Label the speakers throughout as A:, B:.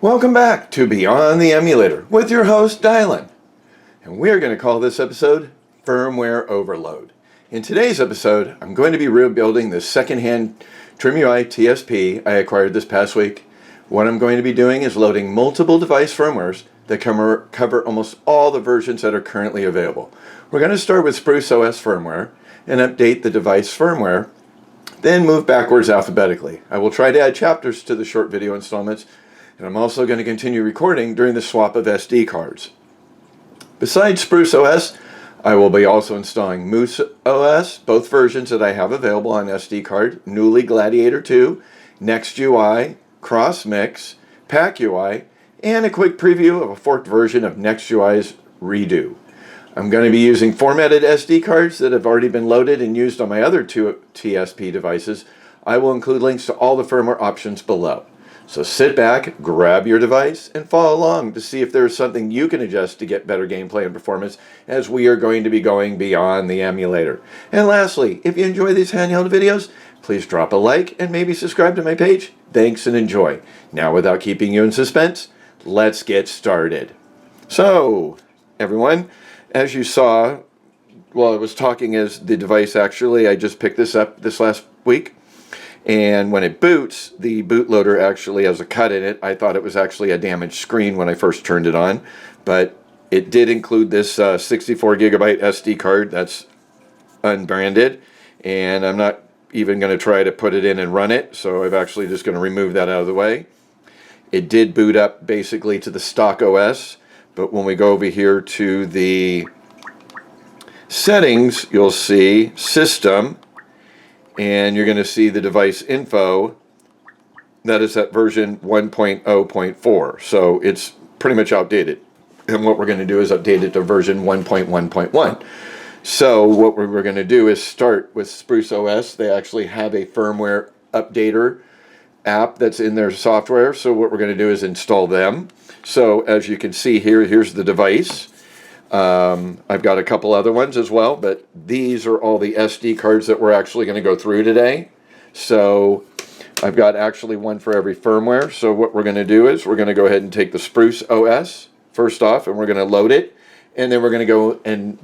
A: Welcome back to Beyond the Emulator with your host, Dylan. And we're going to call this episode Firmware Overload. In today's episode, I'm going to be rebuilding the secondhand Trimui TSP I acquired this past week. What I'm going to be doing is loading multiple device firmwares that cover almost all the versions that are currently available. We're going to start with SpruceOS firmware and update the device firmware, then move backwards alphabetically. I will try to add chapters to the short video installments, and I'm also going to continue recording during the swap of SD cards. Besides SpruceOS, I will be also installing MuOS, both versions that I have available on SD card, Knulli Gladiator II, Nextui, Crossmix, PakUi, and a quick preview of a forked version of Nextui's Redo. I'm going to be using formatted SD cards that have already been loaded and used on my other two TSP devices. I will include links to all the firmware options below. So sit back, grab your device, and follow along to see if there is something you can adjust to get better gameplay and performance, as we are going to be going beyond the emulator. And lastly, if you enjoy these handheld videos, please drop a like and maybe subscribe to my page. Thanks and enjoy. Now, without keeping you in suspense, let's get started. So, everyone, as you saw, while I was talking as the device, actually, I just picked this up this last week. And when it boots, the bootloader actually has a cut in it. I thought it was actually a damaged screen when I first turned it on, but it did include this 64 gigabyte SD card that's unbranded, and I'm not even going to try to put it in and run it, so I'm actually just going to remove that out of the way. It did boot up basically to the StockOS, but when we go over here to the settings, you'll see System, and you're going to see the device info. That is at version 1.0.4, so it's pretty much outdated. And what we're going to do is update it to version 1.1.1. So what we're going to do is start with SpruceOS. They actually have a firmware updater app that's in their software. So what we're going to do is install them. So as you can see here, here's the device. I've got a couple other ones as well, but these are all the SD cards that we're actually going to go through today. So I've got actually one for every firmware. So what we're going to do is we're going to go ahead and take the SpruceOS first off, and we're going to load it, and then we're going to go and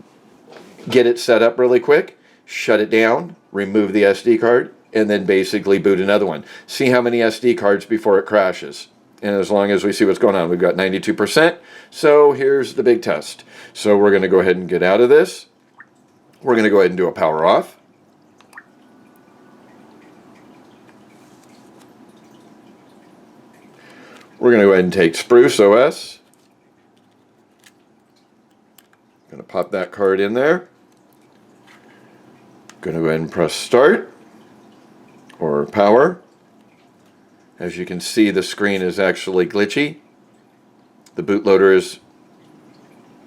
A: get it set up really quick, shut it down, remove the SD card, and then basically boot another one. See how many SD cards before it crashes. And as long as we see what's going on, we've got 92%. So here's the big test. So we're going to go ahead and get out of this. We're going to go ahead and do a power off. We're going to go ahead and take SpruceOS. Going to pop that card in there. Going to go ahead and press start or power. As you can see, the screen is actually glitchy. The bootloader has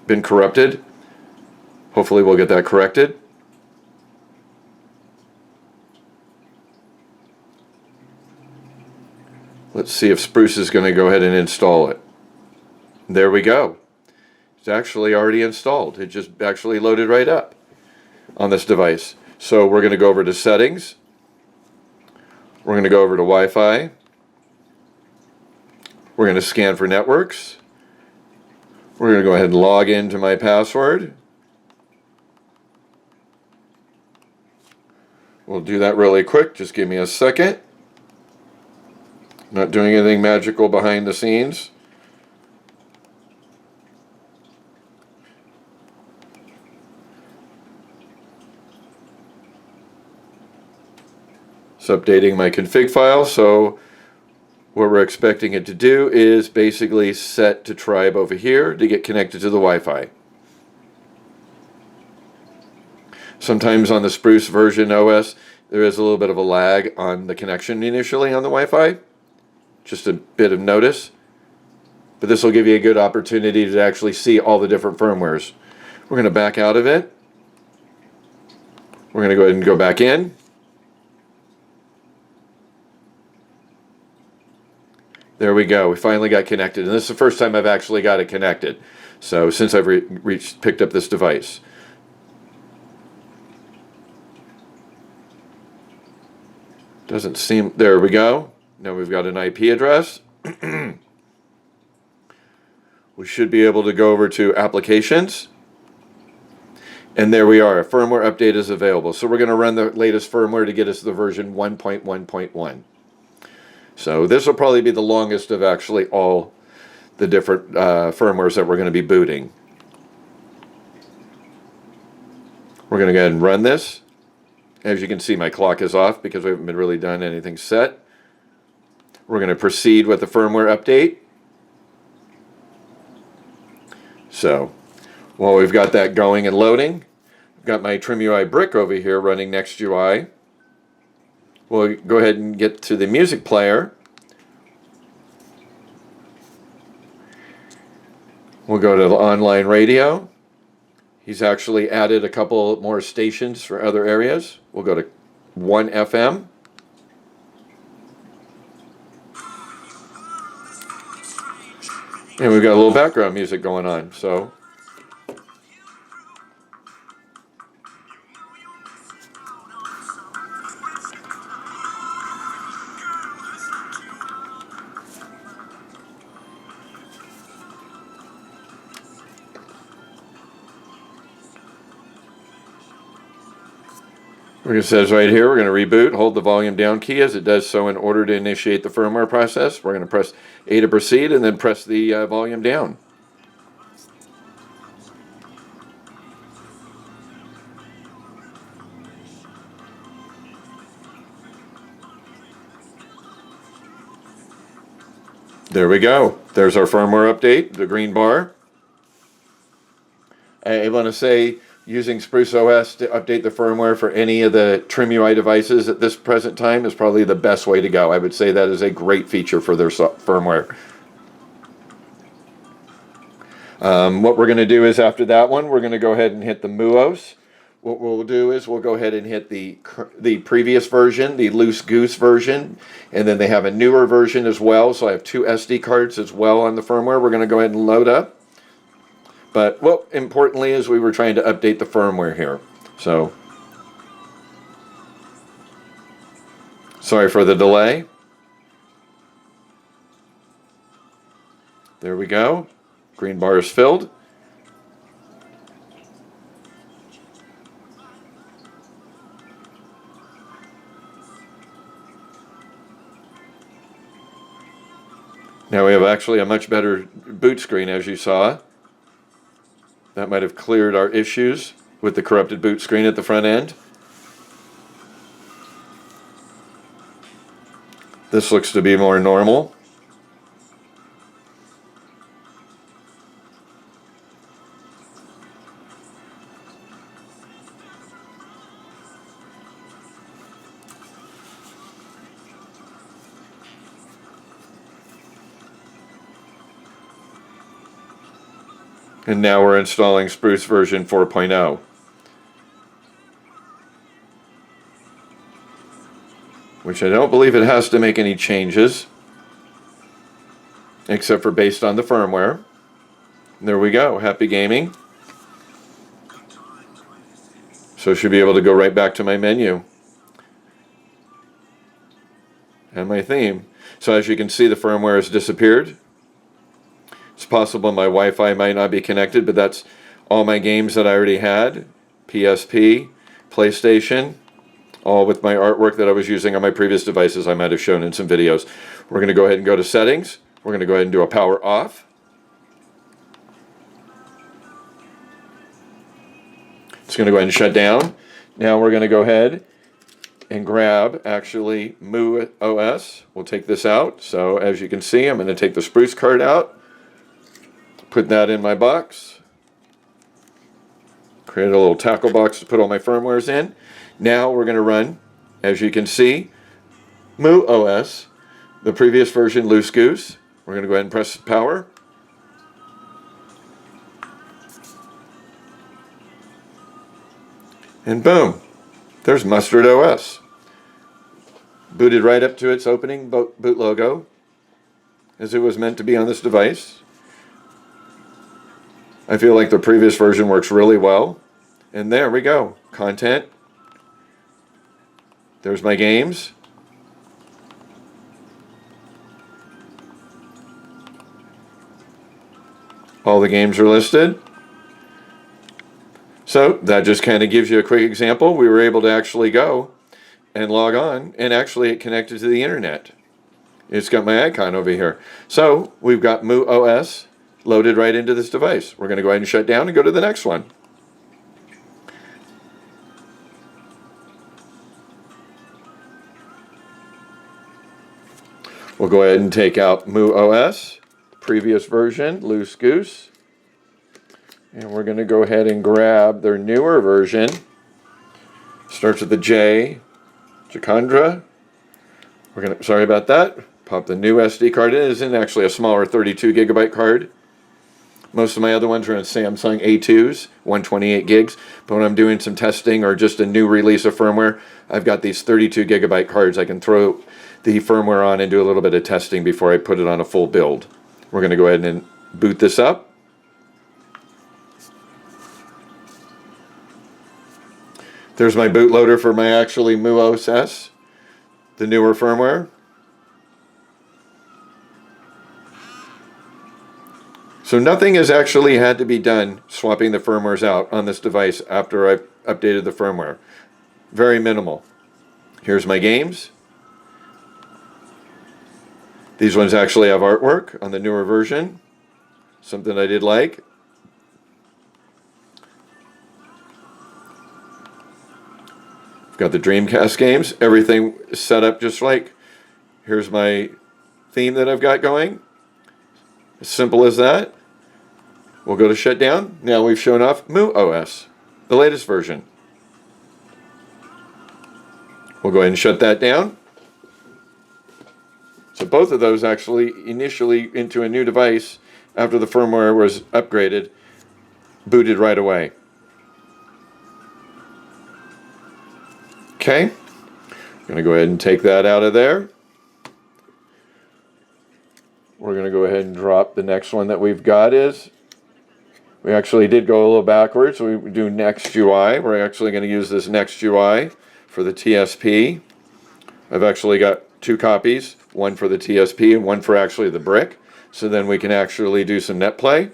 A: been corrupted. Hopefully we'll get that corrected. Let's see if Spruce is going to go ahead and install it. There we go. It's actually already installed. It just actually loaded right up on this device. So we're going to go over to settings. We're going to go over to Wi-Fi. We're going to scan for networks. We're going to go ahead and log into my password. We'll do that really quick. Just give me a second. Not doing anything magical behind the scenes. It's updating my config file, so what we're expecting it to do is basically set to tribe over here to get connected to the Wi-Fi. Sometimes on the Spruce version OS, there is a little bit of a lag on the connection initially on the Wi-Fi. Just a bit of notice. But this will give you a good opportunity to actually see all the different firmwares. We're going to back out of it. We're going to go ahead and go back in. There we go. We finally got connected, and this is the first time I've actually got it connected. So since I've picked up this device. Doesn't seem, there we go. Now we've got an IP address. we should be able to go over to Applications. And there we are, a firmware update is available. So we're going to run the latest firmware to get us the version 1.1.1. So this will probably be the longest of actually all the different firmwares that we're going to be booting. We're going to go ahead and run this. As you can see, my clock is off because we haven't been really done anything set. We're going to proceed with the firmware update. So while we've got that going and loading, I've got my Trimui brick over here running Nextui. We'll go ahead and get to the music player. We'll go to the online radio. He's actually added a couple more stations for other areas. We'll go to 1 FM. And we've got a little background music going on. So it says right here, we're going to reboot, hold the volume down key as it does so in order to initiate the firmware process. We're going to press A to proceed and then press the volume down. There we go. There's our firmware update, the green bar. I want to say using SpruceOS to update the firmware for any of the Trimui devices at this present time is probably the best way to go. I would say that is a great feature for their firmware. What we're going to do is after that one, we're going to go ahead and hit the MuOS. What we'll do is we'll go ahead and hit the previous version, the Loose Goose version, and then they have a newer version as well. So I have 2 SD cards as well on the firmware. We're going to go ahead and load up. But what importantly is we were trying to update the firmware here. So sorry for the delay. There we go. Green bar is filled. Now we have actually a much better boot screen, as you saw. That might have cleared our issues with the corrupted boot screen at the front end. This looks to be more normal. And now we're installing Spruce version 4.0. Which I don't believe it has to make any changes, except for based on the firmware. There we go, happy gaming. So I should be able to go right back to my menu. And my theme. So as you can see, the firmware has disappeared. It's possible my Wi-Fi might not be connected, but that's all my games that I already had. PSP, PlayStation, all with my artwork that I was using on my previous devices I might have shown in some videos. We're going to go ahead and go to Settings. We're going to go ahead and do a power off. It's going to go ahead and shut down. Now we're going to go ahead and grab actually MuOS. We'll take this out. So as you can see, I'm going to take the Spruce card out. Put that in my box. Create a little tackle box to put all my firmwares in. Now we're going to run, as you can see, MuOS, the previous version Loose Goose. We're going to go ahead and press power. And boom, there's Mustard OS. Booted right up to its opening boot logo, as it was meant to be on this device. I feel like the previous version works really well. And there we go. Content. There's my games. All the games are listed. So that just kind of gives you a quick example. We were able to actually go and log on, and actually it connected to the internet. It's got my icon over here. So we've got MuOS loaded right into this device. We're going to go ahead and shut down and go to the next one. We'll go ahead and take out MuOS, previous version, Loose Goose. And we're going to go ahead and grab their newer version. Starts with the J, Jacaranda. Sorry about that. Pop the new SD card in. It isn't actually a smaller 32 gigabyte card. Most of my other ones are in Samsung A2s, 128 gigs. But when I'm doing some testing or just a new release of firmware, I've got these 32 gigabyte cards. I can throw the firmware on and do a little bit of testing before I put it on a full build. We're going to go ahead and boot this up. There's my bootloader for my actually MuOS, the newer firmware. So nothing has actually had to be done swapping the firmwares out on this device after I've updated the firmware. Very minimal. Here's my games. These ones actually have artwork on the newer version. Something I did like. Got the Dreamcast games, everything set up just like. Here's my theme that I've got going. As simple as that. We'll go to shutdown. Now we've shown off MuOS, the latest version. We'll go ahead and shut that down. So both of those actually initially into a new device after the firmware was upgraded, booted right away. Okay, I'm going to go ahead and take that out of there. We're going to go ahead and drop the next one that we've got is, we actually did go a little backwards. So we do Nextui. We're actually going to use this Nextui for the TSP. I've actually got two copies, one for the TSP and one for actually the brick. So then we can actually do some net play.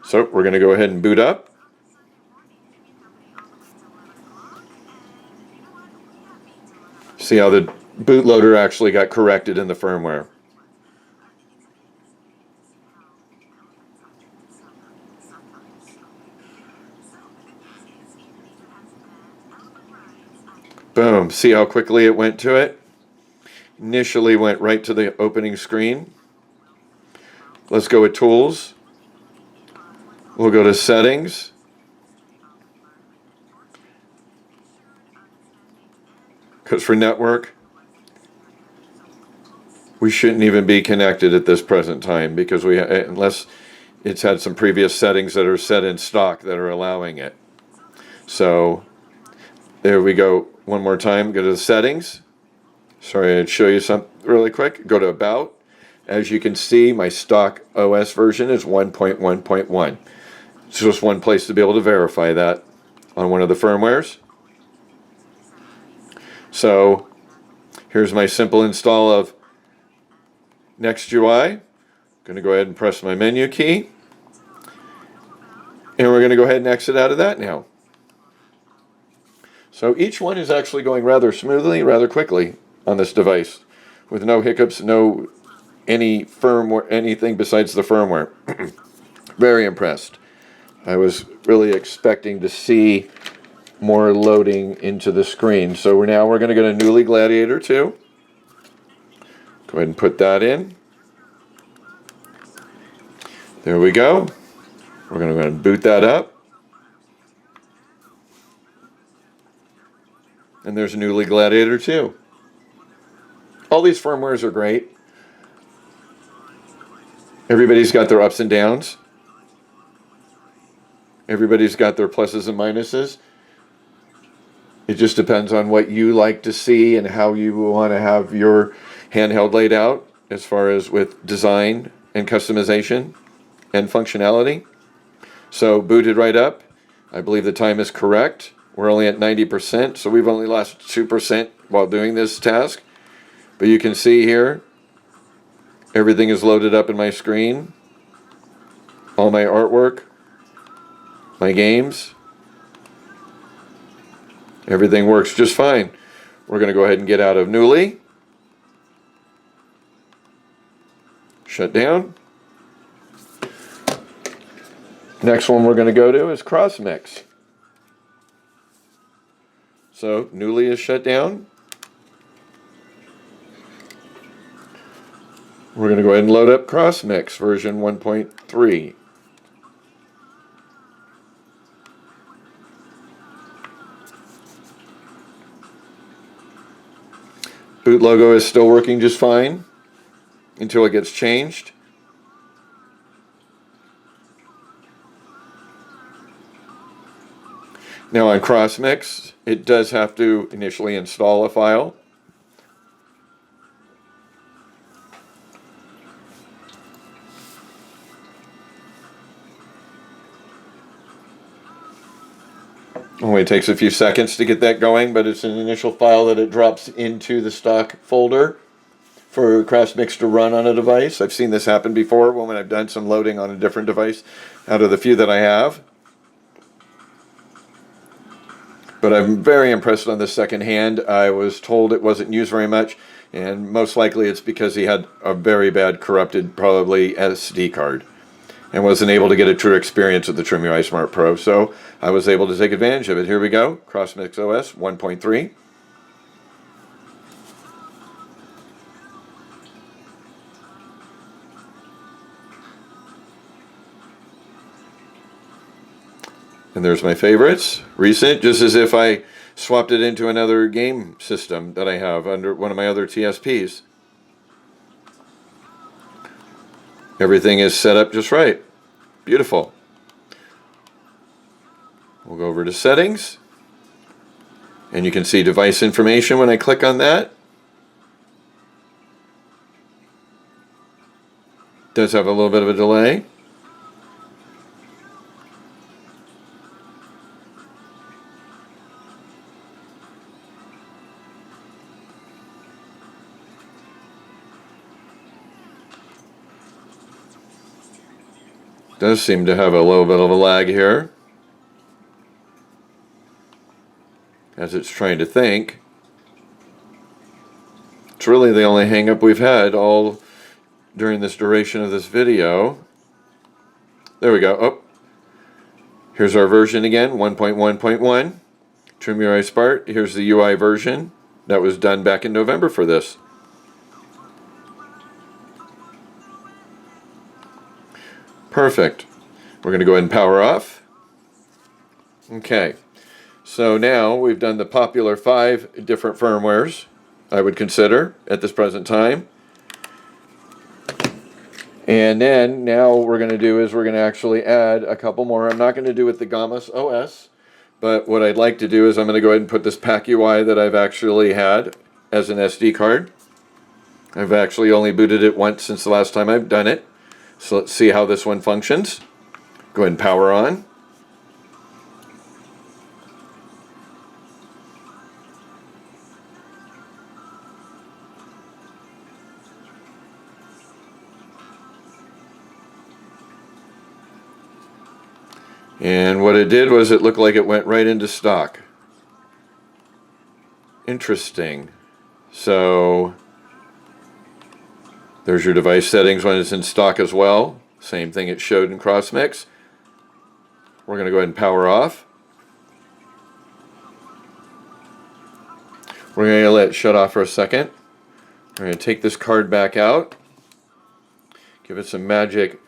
A: So we're going to go ahead and boot up. See how the bootloader actually got corrected in the firmware. Boom. See how quickly it went to it? Initially went right to the opening screen. Let's go with Tools. We'll go to Settings. Because for network, we shouldn't even be connected at this present time because unless it's had some previous settings that are set in stock that are allowing it. So there we go. One more time, go to the settings. Sorry, I'd show you something really quick. Go to About. As you can see, my StockOS version is 1.1.1. It's just one place to be able to verify that on one of the firmwares. So here's my simple install of Nextui. I'm going to go ahead and press my menu key. And we're going to go ahead and exit out of that now. So each one is actually going rather smoothly, rather quickly on this device with no hiccups, no any firmware, anything besides the firmware. Very impressed. I was really expecting to see more loading into the screen. So we're going to go to Knulli Gladiator II. Go ahead and put that in. There we go. We're going to go ahead and boot that up. And there's Knulli Gladiator II. All these firmwares are great. Everybody's got their ups and downs. Everybody's got their pluses and minuses. It just depends on what you like to see and how you want to have your handheld laid out as far as with design and customization and functionality. So booted right up. I believe the time is correct. We're only at 90%, so we've only lost 2% while doing this task. But you can see here, everything is loaded up in my screen. all my artwork, my games. Everything works just fine. We're going to go ahead and get out of Knulli. Shut down. Next one we're going to go to is Crossmix. So Knulli is shut down. We're going to go ahead and load up Crossmix version 1.3. Boot logo is still working just fine until it gets changed. Now on Crossmix, it does have to initially install a file. Only takes a few seconds to get that going, but it's an initial file that it drops into the stock folder for Crossmix to run on a device. I've seen this happen before when I've done some loading on a different device out of the few that I have. But I'm very impressed on this second hand. I was told it wasn't used very much, and most likely it's because he had a very bad corrupted, probably SD card, and wasn't able to get a true experience with the Trimui Smart Pro. So I was able to take advantage of it. Here we go, Crossmix OS 1.3. And there's my favorites, recent, just as if I swapped it into another game system that I have under one of my other TSPs. Everything is set up just right. Beautiful. We'll go over to settings, and you can see device information when I click on that. Does have a little bit of a delay. Does seem to have a little bit of a lag here as it's trying to think. It's really the only hang up we've had all during this duration of this video. There we go. Oh, here's our version again, 1.1.1. Trimui Smart. Here's the UI version that was done back in November for this. Perfect. We're going to go ahead and power off. Okay, so now we've done the popular 5 different firmwares I would consider at this present time. And then now what we're going to do is we're going to actually add a couple more. I'm not going to do with the MuOS, but what I'd like to do is I'm going to go ahead and put this PakUi that I've actually had as an SD card. I've actually only booted it once since the last time I've done it. So let's see how this one functions. Go ahead and power on. And what it did was it looked like it went right into stock. Interesting. So there's your device settings when it's in stock as well. Same thing it showed in Crossmix. We're going to go ahead and power off. We're going to let it shut off for a second. We're going to take this card back out. Give it some magic.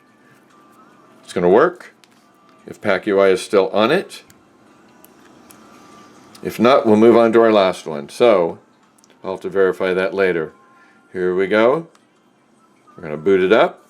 A: It's going to work. If PakUi is still on it. If not, we'll move on to our last one. So I'll have to verify that later. Here we go. We're going to boot it up.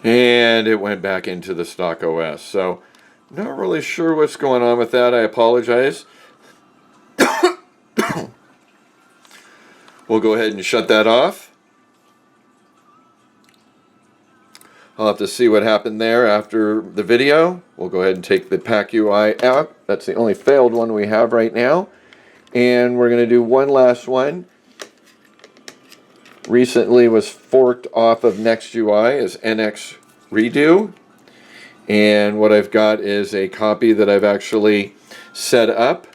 A: And it went back into the StockOS. So not really sure what's going on with that. I apologize. We'll go ahead and shut that off. I'll have to see what happened there after the video. We'll go ahead and take the PakUi out. That's the only failed one we have right now. And we're going to do one last one. Recently was forked off of Nextui as NX Redo. And what I've got is a copy that I've actually set up.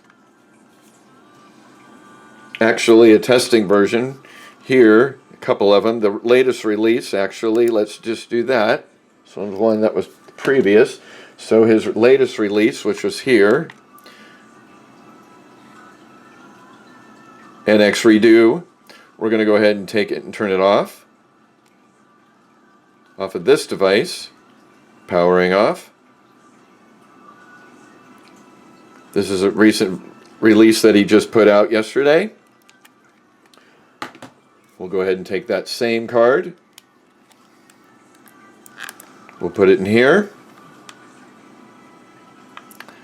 A: Actually a testing version here, a couple of them. The latest release, actually, let's just do that. So the one that was previous. So his latest release, which was here, NX Redo. We're going to go ahead and take it and turn it off of this device. Powering off. This is a recent release that he just put out yesterday. We'll go ahead and take that same card. We'll put it in here.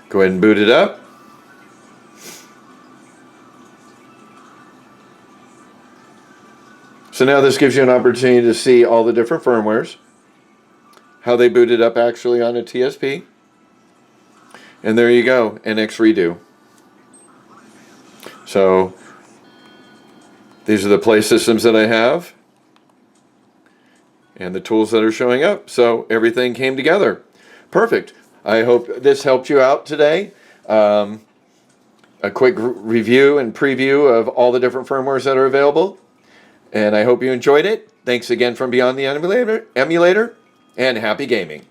A: Go ahead and boot it up. So now this gives you an opportunity to see all the different firmwares, how they booted up actually on a TSP. And there you go, NX Redo. So these are the play systems that I have and the tools that are showing up. So everything came together. Perfect. I hope this helped you out today. A quick review and preview of all the different firmwares that are available. And I hope you enjoyed it. Thanks again from Beyond the Emulator, and happy gaming.